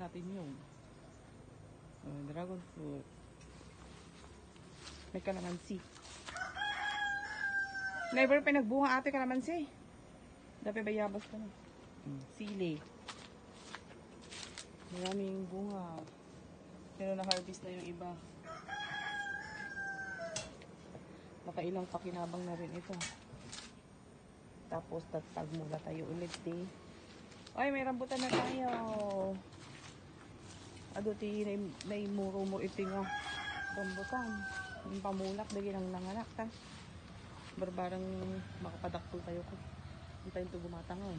natin yung dragon fruit. May kalamansi. Never pa nagbunga ate kalamansi. Dapat bayabas ka na. Sili. Maraming bunga. Pero na-harvest na yung iba. Nakailang pakinabang na rin ito. Tapos tatag muna tayo ulit eh. Ay, may rambutan na tayo. Aduti na imuro mo iti nga rambutan. Yung pamulak, dagi lang nanganak ta. Barbarang makapadakpol tayo ko. Hindi tayo ito gumatangon.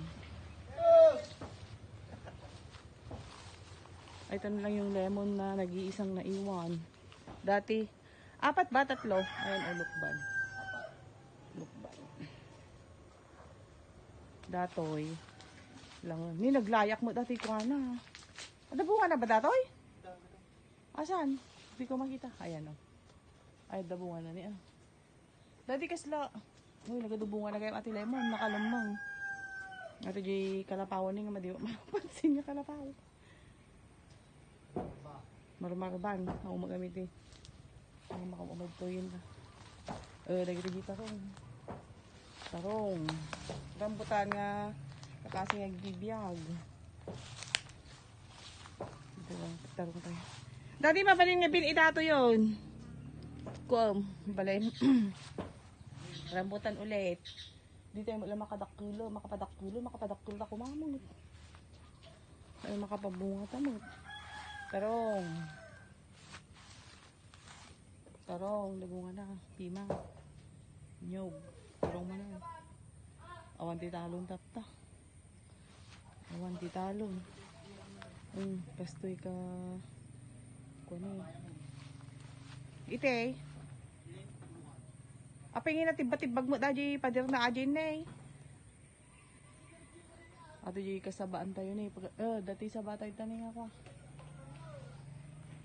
Ay, ito na lang yung lemon na nag-iisang naiwan. Dati, 4 ba? 3? Ayan, o lukban. Lukban. Datoy. Lang. Ni naglayak mo dati ko na. Ada bunga na ba datoy? Asan? Hindi ko makita. Ayan o. Ay, dabunga na niya. Dati kasla. Uy, nagadubunga na kayo ati lemon. Nakalamang. Ito di kalapawan niya nga madiwa. Mapansin niya kalapaw. Marmarban. Ako magamit eh. Ang makamamad to yun. Lagi tarong. Tarong. Rambutan nga. Kakasing nagbibiyag. Ito lang. Tarong tayo. Dati mabalin nga binitato yun. Kuam. Balay. Rambutan ulit. Dito tayo lang makapadaktulo na kumamot. Ay makapabunga tamot. Tarong. Tarong, lagungan na. Pima. Nyog. Tarong man na. Awan titalon tapta. Awan titalon. Pastoy ka. Kuno. Ite. Apingin na tiba-tibag mo daji padir na ajin na eh. Ato di kasabaan tayo na eh. Dati sa batay taning ako.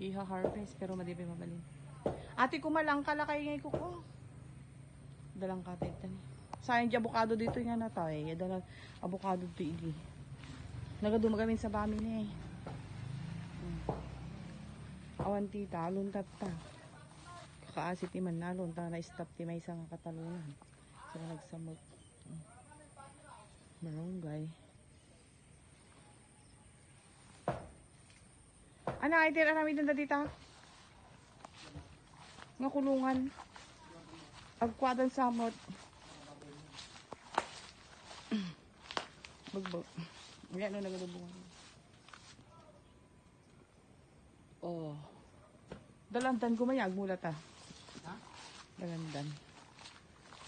Iha-harvest pero madibi mabalin. Ate kumalang kalakay ngay ko. Dalang katay tani. Sayang di avocado dito nga na tayo. Dalang avocado dito ili. Nagadumagamit sa bami ni eh. Awan tita, luntat ta. Kakaasit ti man nalon ta na stop ti may isang katalunan. So nagsamot. Marunggay. Ano ay tira namin doon dito? Nga kulungan. Agkwadan samot. Bagbag. Yan o nagalubungan. Oh. Dalandan gumayag mula ta. Ha? Dalandan.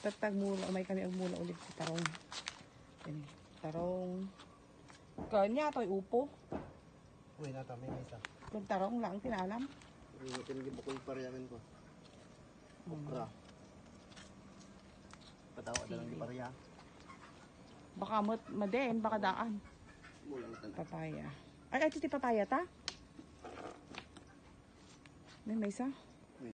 Tatag mula. May kami agmula ulit sa tarong. Yan. Tarong. Kanya to'y upo. Uy, nata may isa. Kung tarong lang, tinalam. Tinagibukol pa rin ko. Okra. Patawa na lang di parya. Baka maden, baka daan. Papaya. Ay, ito ti papaya ta? May isa?